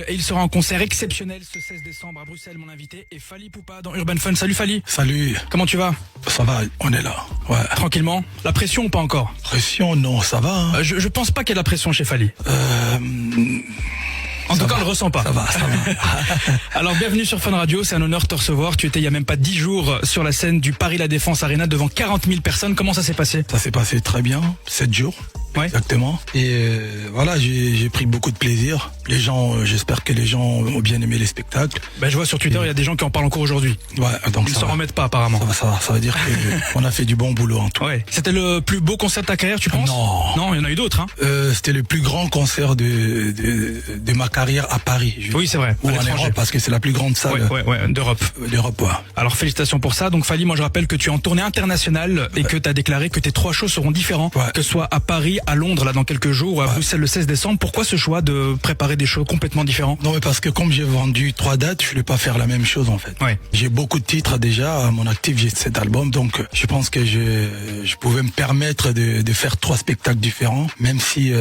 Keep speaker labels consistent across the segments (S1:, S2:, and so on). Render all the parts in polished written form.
S1: Et il sera en concert exceptionnel ce 16 décembre à Bruxelles, mon invité, et Fally Ipupa dans Urban Fun. Salut Fally.
S2: Salut.
S1: Comment tu vas?
S2: Ça va, on est là. Ouais.
S1: Tranquillement. La pression ou pas encore?
S2: Pression, non, ça va. Hein.
S1: Je pense pas qu'il y ait de la pression chez Fally. En tout cas, on le ressent pas.
S2: Ça va.
S1: Alors, bienvenue sur Fun Radio. C'est un honneur de te recevoir. Tu étais il y a même pas 10 jours sur la scène du Paris La Défense Arena devant 40 000 personnes. Comment ça s'est passé?
S2: Ça s'est passé très bien. 7 jours.
S1: Ouais.
S2: Exactement. Et voilà, j'ai pris beaucoup de plaisir. Les gens, j'espère que les gens ont bien aimé les spectacles.
S1: Ben, je vois sur Twitter, il y a des gens qui en parlent encore aujourd'hui.
S2: Ouais, donc
S1: Ils ne s'en remettent pas apparemment.
S2: Ça va dire qu'on a fait du bon boulot en tout.
S1: Ouais. C'était le plus beau concert de ta carrière, tu penses?
S2: Non,
S1: il y en a eu d'autres. Hein.
S2: C'était le plus grand concert de ma carrière à Paris.
S1: Oui, c'est vrai.
S2: Ou en Europe, parce que c'est la plus grande salle
S1: d'Europe.
S2: D'Europe, ouais.
S1: Alors félicitations pour ça. Donc Fally, moi je rappelle que tu es en tournée internationale et que tu as déclaré que tes 3 shows seront différents, que ce soit à Paris, à Londres là dans quelques jours ou à Bruxelles le 16 décembre. Pourquoi ce choix de préparer des shows complètement différents?
S2: Non, mais parce que comme j'ai vendu 3 dates, je voulais pas faire la même chose en fait.
S1: Ouais.
S2: J'ai beaucoup de titres déjà à mon actif, j'ai 7 albums, donc je pense que je pouvais me permettre de faire 3 spectacles différents, même si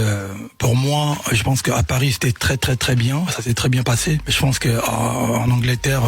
S2: pour moi, je pense qu'à Paris c'était très bien, ça s'est très bien passé. Mais je pense que en Angleterre,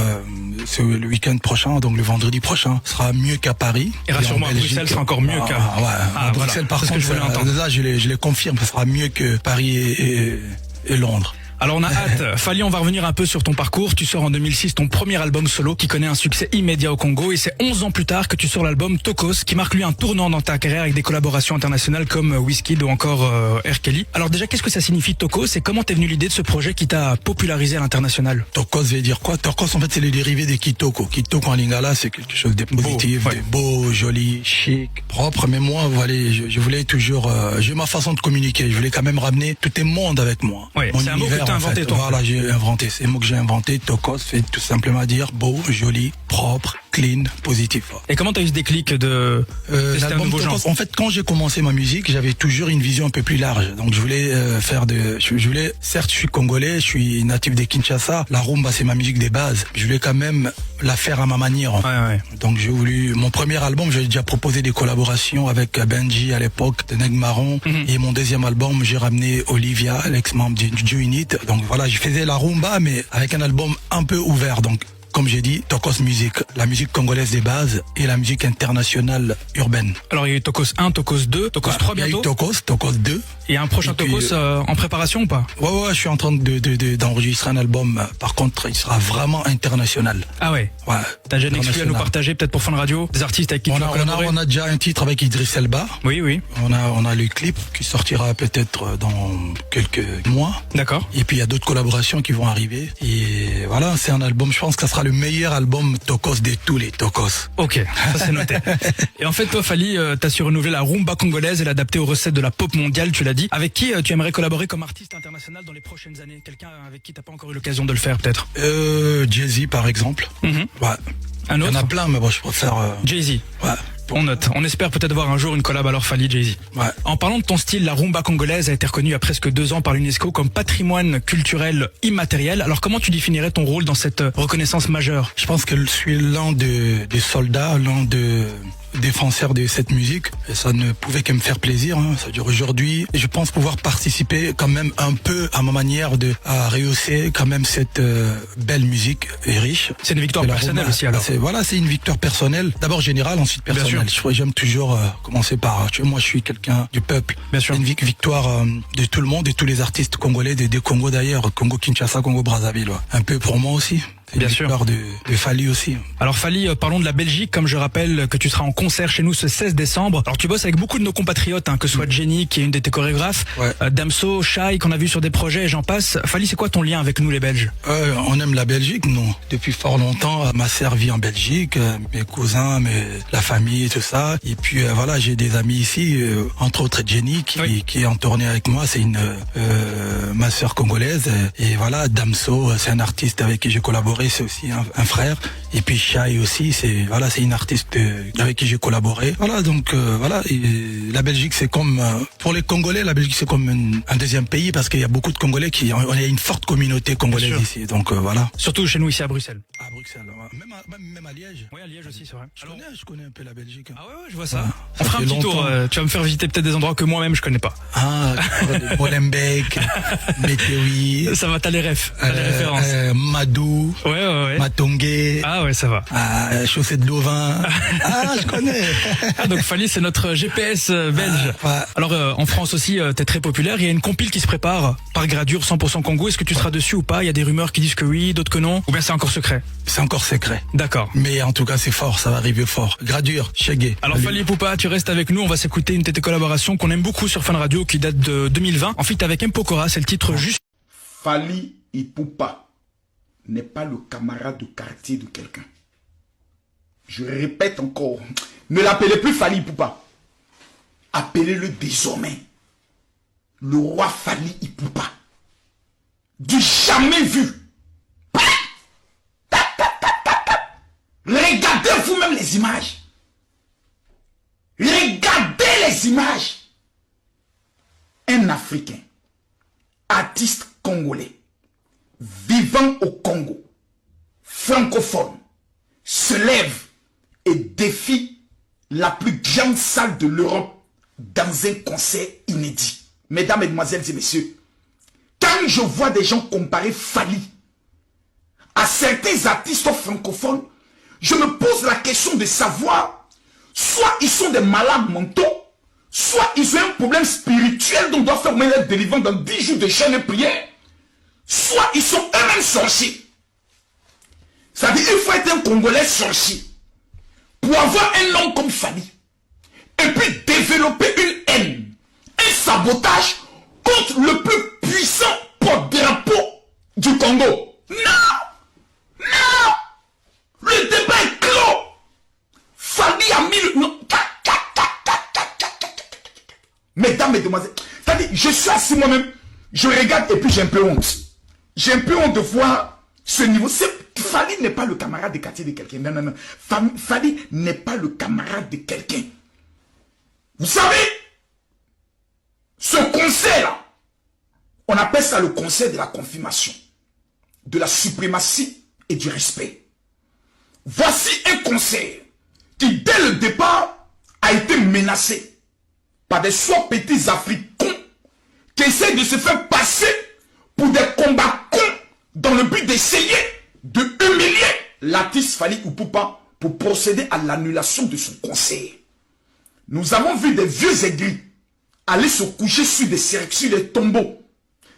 S2: c'est le week-end prochain, donc le vendredi prochain, sera mieux qu'à Paris.
S1: Et rassure-moi, Bruxelles sera encore mieux qu'à...
S2: Bruxelles par contre, là je les confirme, ça sera mieux que Paris et Londres.
S1: Alors on a hâte. Fally, on va revenir un peu sur ton parcours. Tu sors en 2006 ton premier album solo qui connaît un succès immédiat au Congo et c'est 11 ans plus tard que tu sors l'album Tokos qui marque lui un tournant dans ta carrière avec des collaborations internationales comme Wizkid ou encore R. Kelly. Alors déjà, qu'est-ce que ça signifie Tokos et comment t'es venu l'idée de ce projet qui t'a popularisé à l'international?
S2: Tokos veut dire quoi? Tokos en fait c'est le dérivé de Kitoko. Kitoko en lingala c'est quelque chose de positif, de beau, joli, chic, propre. Mais moi voilà, je voulais toujours, j'ai ma façon de communiquer. Je voulais quand même ramener tout le monde avec moi.
S1: Ouais, c'est un mot que t'as inventé, toi.
S2: Voilà, j'ai inventé. C'est le mot que j'ai inventé. Tokos fait tout simplement dire beau, joli, propre, clean, positif.
S1: Et comment t'as eu ce déclic de tester un nouveau genre?
S2: En fait, quand j'ai commencé ma musique, j'avais toujours une vision un peu plus large. Donc je voulais certes, je suis congolais, je suis natif de Kinshasa. La rumba, c'est ma musique des bases. Je voulais quand même la faire à ma manière.
S1: Ouais.
S2: Donc j'ai voulu, mon premier album, j'ai déjà proposé des collaborations avec Benji à l'époque, de Neg Marron. Et mon deuxième album, j'ai ramené Olivia, l'ex-membre du Joe Unit. Donc voilà, je faisais la rumba, mais avec un album un peu ouvert. Donc, comme j'ai dit, Tokos Musique, la musique congolaise des bases et la musique internationale urbaine.
S1: Alors il y a eu Tokos 1, Tokos 2, Tokos 3 bientôt.
S2: Il y a eu Tokos 2.
S1: Et un prochain Tokos en préparation ou pas?
S2: Ouais, je suis en train d'enregistrer un album. Par contre, il sera vraiment international.
S1: Ah ouais.
S2: Ouais.
S1: T'as déjà une exclu à nous partager peut-être pour Fun Radio? Des artistes avec qui tu vas collaborer?
S2: On a déjà un titre avec Idriss Elba.
S1: Oui.
S2: On a le clip qui sortira peut-être dans quelques mois.
S1: D'accord.
S2: Et puis il y a d'autres collaborations qui vont arriver. Et voilà, c'est un album, je pense que ça sera le meilleur album Tokos de tous les Tokos.
S1: Ok, ça c'est noté. Et en fait, toi, Fally, t'as su renouveler la rumba congolaise et l'adapter aux recettes de la pop mondiale, tu l'as dit. Avec qui tu aimerais collaborer comme artiste international dans les prochaines années? Quelqu'un avec qui t'as pas encore eu l'occasion de le faire, peut-être?
S2: Jay-Z, par exemple. Ouais.
S1: Un autre?
S2: Il y en a plein, mais bon, je préfère...
S1: Jay-Z.
S2: Ouais.
S1: On note. On espère peut-être voir un jour une collab alors Fally Jay-Z.
S2: Ouais.
S1: En parlant de ton style, la rumba congolaise a été reconnue à presque 2 ans par l'UNESCO comme patrimoine culturel immatériel. Alors comment tu définirais ton rôle dans cette reconnaissance majeure?
S2: Je pense que je suis l'un des soldats, l'un des défenseurs de cette musique. Et ça ne pouvait que me faire plaisir. C'est-à-dire aujourd'hui, je pense pouvoir participer quand même un peu à ma manière à rehausser quand même cette belle musique et riche.
S1: C'est une victoire personnelle aussi alors.
S2: C'est une victoire personnelle. D'abord générale, ensuite personnelle. J'aime toujours commencer par... moi je suis quelqu'un du peuple.
S1: Bien sûr.
S2: Une victoire de tout le monde et tous les artistes congolais, des Congos d'ailleurs, Congo Kinshasa, Congo Brazzaville. Un peu pour moi aussi. Bien sûr. De Fally aussi.
S1: Alors Fally, parlons de la Belgique, comme je rappelle que tu seras en concert chez nous ce 16 décembre. Alors tu bosses avec beaucoup de nos compatriotes, que ce soit Jenny, qui est une de tes chorégraphes, Damso, Shai, qu'on a vu sur des projets et j'en passe. Fally, c'est quoi ton lien avec nous les Belges?
S2: On aime la Belgique, non. Depuis fort longtemps, ma sœur vit en Belgique, mes cousins, la famille, tout ça. Et puis voilà, j'ai des amis ici, entre autres Jenny, qui est en tournée avec moi. C'est ma sœur congolaise. Et voilà, Damso, c'est un artiste avec qui j'ai collaboré, c'est aussi un frère. Et puis Shai aussi, c'est une artiste avec qui j'ai collaboré. Voilà, donc voilà. Et la Belgique, c'est comme pour les Congolais, la Belgique c'est comme un deuxième pays parce qu'il y a beaucoup de Congolais on a une forte communauté congolaise ici. Donc voilà.
S1: Surtout chez nous ici à Bruxelles.
S2: À Bruxelles, même à Liège.
S1: Oui, à Liège aussi, c'est vrai.
S2: Je connais un peu la Belgique.
S1: Ah ouais, je vois ça. On fera un petit tour. Tu vas me faire visiter peut-être des endroits que moi-même je connais pas.
S2: Ah, Molenbeek, Météoui.
S1: Ça va, t'as les refs, t'as les références.
S2: Madou, Matongé.
S1: Ah ouais, ça va.
S2: Chaussée de Louvain. Je connais.
S1: Donc Fally, c'est notre GPS belge. Alors en France aussi, t'es très populaire. Il y a une compile qui se prépare par Gradure 100% Congo. Est-ce que tu seras dessus ou pas? Il y a des rumeurs qui disent que oui, d'autres que non. Ou bien c'est encore secret?
S2: C'est encore secret.
S1: D'accord.
S2: Mais en tout cas, c'est fort, ça va arriver fort. Gradure, Chegué.
S1: Alors Fally Ipupa, tu restes avec nous. On va s'écouter une de tes collaborations qu'on aime beaucoup sur Fun Radio qui date de 2020. En fait, avec M. Pokora, c'est le titre juste.
S3: Fally Ipupa n'est pas le camarade de quartier de quelqu'un. Je répète encore, ne l'appelez plus Fally Ipupa. Appelez-le désormais le roi Fally Ipupa. Du jamais vu. Regardez vous-même les images. Regardez les images. Un Africain, artiste congolais, vivant au Congo, francophone, se lève et défie la plus grande salle de l'Europe dans un concert inédit. Mesdames, Mesdemoiselles et Messieurs, quand je vois des gens comparer Fally à certains artistes francophones, je me pose la question de savoir, soit ils sont des malades mentaux, soit ils ont un problème spirituel dont on doit faire être délivrant dans 10 jours de jeûne et prière, soit ils sont eux-mêmes sorciers. Ça veut dire qu'il faut être un Congolais sorcier pour avoir un nom comme Fally et puis développer une haine, un sabotage contre le plus puissant porte-drapeau du Congo. Non! Non! Le débat est clos. Fally a mis le... Non. Mesdames, Mesdemoiselles, c'est-à-dire, je suis assis moi-même, je regarde et puis j'ai un peu honte. J'ai un peu honte de voir ce niveau. Fally n'est pas le camarade de quartier de quelqu'un. Non, non, non. Fally n'est pas le camarade de quelqu'un. Vous savez, ce concert-là, on appelle ça le concert de la confirmation, de la suprématie et du respect. Voici un concert qui, dès le départ, a été menacé par des soi petits Africains qui essaient de se faire passer pour des combattants dans le but d'essayer de humilier l'artiste Fally Ipupa pour procéder à l'annulation de son concert. Nous avons vu des vieux aigris aller se coucher sur des tombeaux.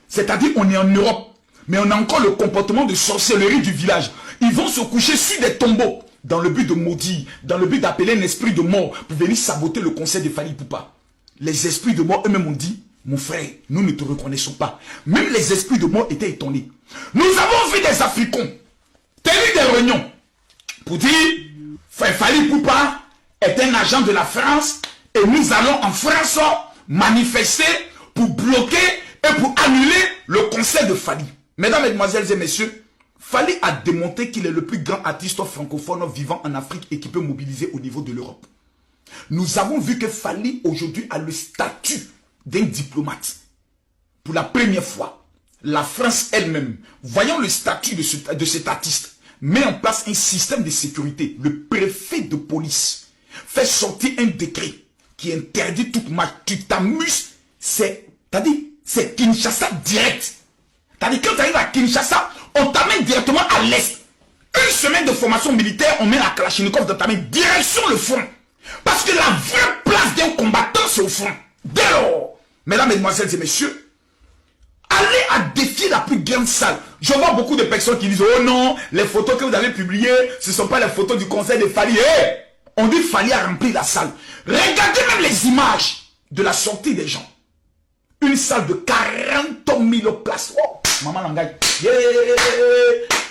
S3: C'est-à-dire on est en Europe, mais on a encore le comportement de sorcellerie du village. Ils vont se coucher sur des tombeaux dans le but de maudire, dans le but d'appeler un esprit de mort pour venir saboter le concert de Fally Ipupa. Les esprits de mort eux-mêmes ont dit, mon frère, nous ne te reconnaissons pas. Même les esprits de mort étaient étonnés. Nous avons vu des Africains tenir des réunions pour dire, Fally Ipupa est un agent de la France et nous allons en France manifester pour bloquer et pour annuler le concert de Fally. Mesdames, Mesdemoiselles et Messieurs, Fally a démontré qu'il est le plus grand artiste francophone vivant en Afrique et qui peut mobiliser au niveau de l'Europe. Nous avons vu que Fally aujourd'hui a le statut d'un diplomate. Pour la première fois, la France elle-même, voyant le statut de cet artiste, met en place un système de sécurité. Le préfet de police fait sortir un décret qui interdit toute marche. Tu t'amuses, c'est Kinshasa direct. C'est-à-dire quand tu arrives à Kinshasa, on t'amène directement à l'est. Une semaine de formation militaire, on met la Kalachnikov dans ta main, direction le front. Parce que la vraie place d'un combattant, c'est au front. Dès lors, mesdames, mesdemoiselles et messieurs, allez à défier la plus grande salle. Je vois beaucoup de personnes qui disent, oh non, les photos que vous avez publiées, ce ne sont pas les photos du concert de Fally. Hey, on dit Fally a rempli la salle. Regardez même les images de la sortie des gens. Une salle de 40 000 places. Oh, maman langage. Yeah.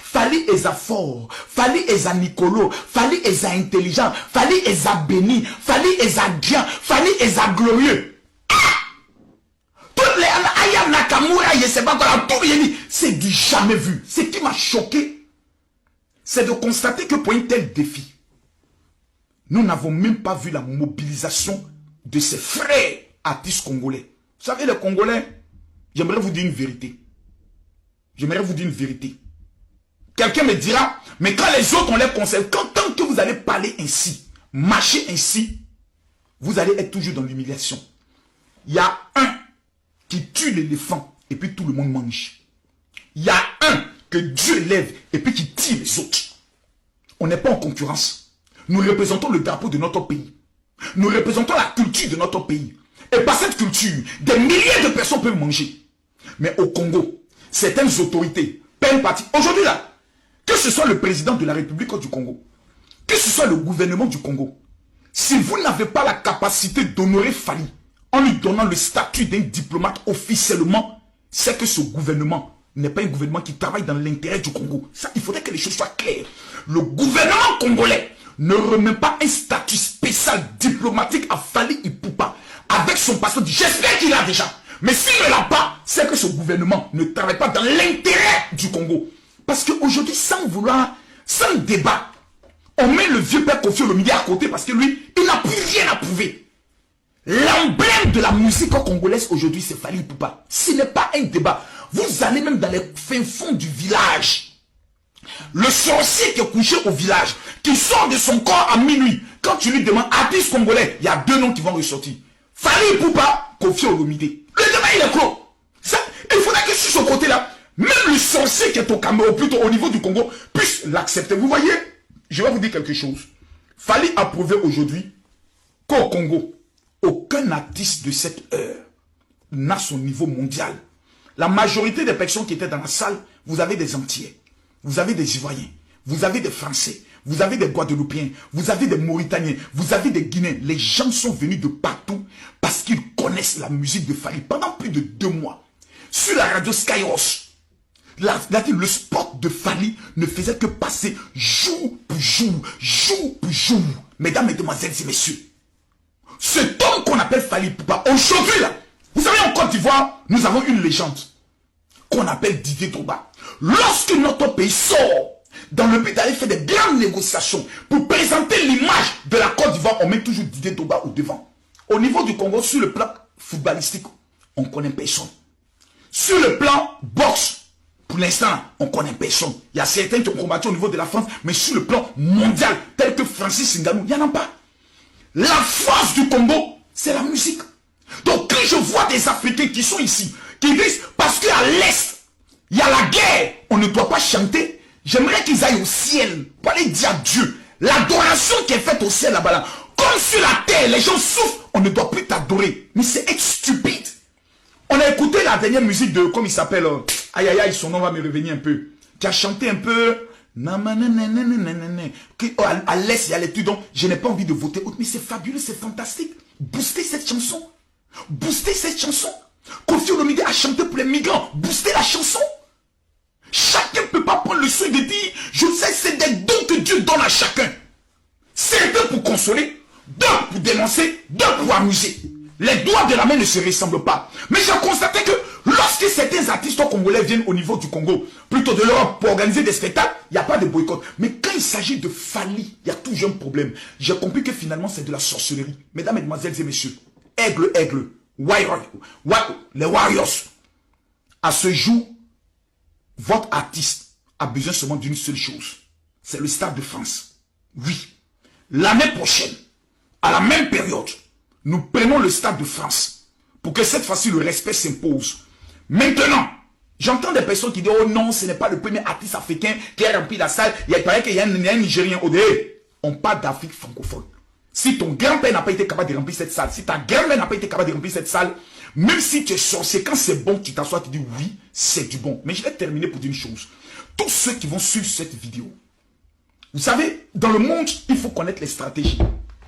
S3: Fally est fort, Fally est Nicolo, Fally est intelligent, Fally est béni, Fally est bien, Fally est glorieux. Toutes les Aya Nakamura, c'est du jamais vu. Ce qui m'a choqué, c'est de constater que pour un tel défi, nous n'avons même pas vu la mobilisation de ces frères artistes congolais. Vous savez, les Congolais, j'aimerais vous dire une vérité. J'aimerais vous dire une vérité. Quelqu'un me dira, mais quand les autres ont les conseils, tant que vous allez parler ainsi, marcher ainsi, vous allez être toujours dans l'humiliation. Il y a un qui tue l'éléphant et puis tout le monde mange. Il y a un que Dieu élève et puis qui tire les autres. On n'est pas en concurrence. Nous représentons le drapeau de notre pays. Nous représentons la culture de notre pays. Et par cette culture, des milliers de personnes peuvent manger. Mais au Congo, certaines autorités prennent parti. Aujourd'hui là, que ce soit le président de la République du Congo, que ce soit le gouvernement du Congo, si vous n'avez pas la capacité d'honorer Fally en lui donnant le statut d'un diplomate officiellement, c'est que ce gouvernement n'est pas un gouvernement qui travaille dans l'intérêt du Congo. Ça, il faudrait que les choses soient claires. Le gouvernement congolais ne remet pas un statut spécial diplomatique à Fally Ipupa avec son passeport. J'espère qu'il l'a déjà. Mais s'il ne l'a pas, c'est que ce gouvernement ne travaille pas dans l'intérêt du Congo. Parce qu'aujourd'hui, sans débat, on met le vieux père Koffi Olomide à côté parce que lui, il n'a plus rien à prouver. L'emblème de la musique congolaise aujourd'hui, c'est Fally Ipupa. Ce n'est pas un débat. Vous allez même dans les fins fonds du village. Le sorcier qui est couché au village, qui sort de son corps à minuit, quand tu lui demandes artiste congolais, il y a deux noms qui vont ressortir. Fally Ipupa, Koffi Olomide. Le débat, il est clos. Ça, il faudrait que sur ce côté-là, même le sorcier qui est au Cameroun, plutôt au niveau du Congo, puisse l'accepter. Vous voyez, je vais vous dire quelque chose. Fally a prouvé aujourd'hui qu'au Congo, aucun artiste de cette heure n'a son niveau mondial. La majorité des personnes qui étaient dans la salle, vous avez des Antillais, vous avez des Ivoiriens, vous avez des Français, vous avez des Guadeloupéens, vous avez des Mauritaniens, vous avez des Guinéens. Les gens sont venus de partout parce qu'ils connaissent la musique de Fally. Pendant plus de 2 mois, sur la radio Skyros, le spot de Fally ne faisait que passer jour pour jour, jour pour jour. Mesdames, mesdemoiselles et messieurs, cet homme qu'on appelle Fally Ipupa, aujourd'hui là, vous savez, en Côte d'Ivoire, nous avons une légende qu'on appelle Didier Drogba. Lorsque notre pays sort dans le pays d'aller faire des grandes négociations pour présenter l'image de la Côte d'Ivoire, on met toujours Didier Drogba au devant. Au niveau du Congo, sur le plan footballistique, on connaît personne. Sur le plan boxe, pour l'instant, on connaît personne. Il y a certains qui ont combattu au niveau de la France, mais sur le plan mondial, tel que Francis Ngannou, il n'y en a pas. La force du Congo, c'est la musique. Donc quand je vois des Africains qui sont ici, qui disent, parce qu'à l'Est, il y a la guerre, on ne doit pas chanter, j'aimerais qu'ils aillent au ciel pour aller dire à Dieu, l'adoration qui est faite au ciel là-bas, là, comme sur la terre, les gens souffrent, on ne doit plus t'adorer. Mais c'est être stupide. On a écouté la dernière musique de, comme il s'appelle, aïe aïe aïe, son nom va me revenir un peu, qui a chanté un peu, à l'Est, il y a les trucs, donc je n'ai pas envie de voter, mais c'est fabuleux, c'est fantastique. Boostez cette chanson. Boostez cette chanson. Koffi Olomide a chanté pour les migrants. Boostez la chanson. Chacun ne peut pas prendre le soin de dire, je sais, c'est des dons que Dieu donne à chacun. Certains pour consoler, d'autres pour dénoncer, d'autres pour amuser. Les doigts de la main ne se ressemblent pas. Mais j'ai constaté que lorsque certains artistes congolais viennent au niveau du Congo, plutôt de l'Europe, pour organiser des spectacles, il n'y a pas de boycott. Mais quand il s'agit de Fally, il y a toujours un problème. J'ai compris que finalement, c'est de la sorcellerie. Mesdames, mesdemoiselles et messieurs, aigle, les Warriors, à ce jour, votre artiste a besoin seulement d'une seule chose. C'est le Stade de France. Oui. L'année prochaine, à la même période, nous prenons le Stade de France pour que cette fois-ci le respect s'impose. Maintenant, j'entends des personnes qui disent, oh non, ce n'est pas le premier artiste africain qui a rempli la salle. Il paraît qu'il y a un Nigérien au dehors. On parle d'Afrique francophone. Si ton grand-père n'a pas été capable de remplir cette salle, si ta grand-mère n'a pas été capable de remplir cette salle, même si tu es sorcier, quand c'est bon, tu t'assois, tu dis oui, c'est du bon. Mais je vais terminer pour dire une chose. Tous ceux qui vont suivre cette vidéo, vous savez, dans le monde, il faut connaître les stratégies.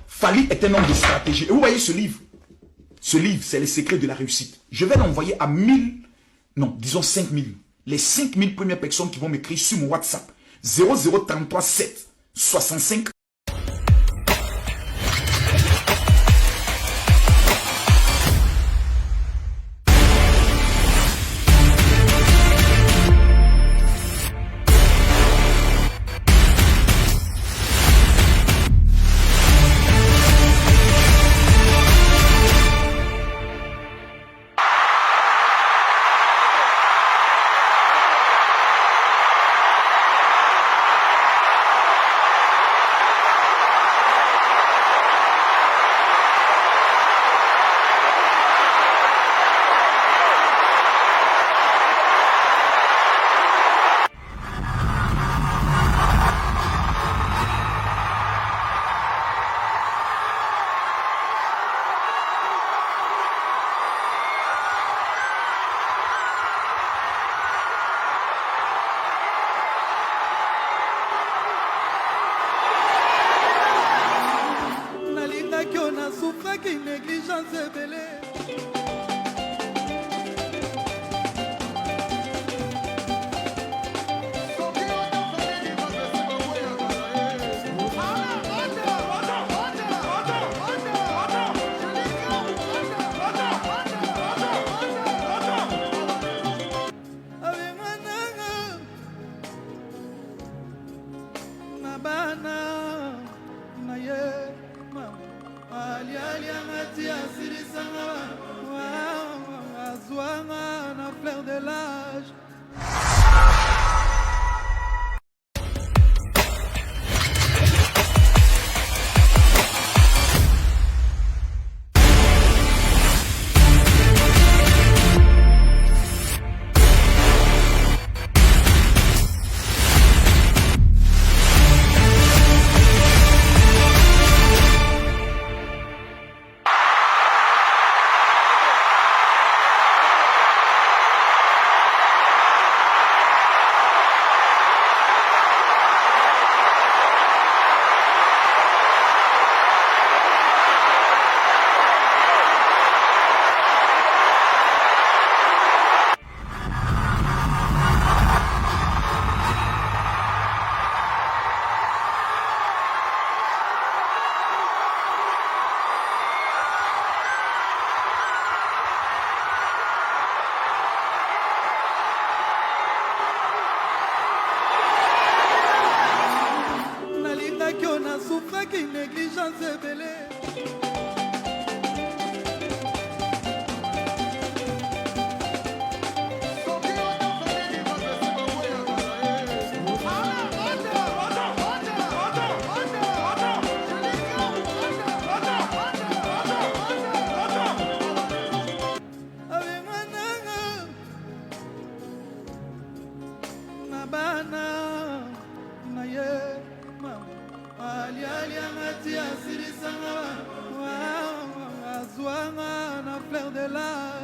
S3: Fally est un homme de stratégie. Et vous voyez ce livre. Ce livre, c'est les secrets de la réussite. Je vais l'envoyer à 1000, non, disons 5000. Les 5000 premières personnes qui vont m'écrire sur mon WhatsApp. 0033 7 65
S4: nasufaki négligence ebele fleur de l'âge. nasufaki négligence ebele alialiangati asilisanga azwanga na fleur de l'âge.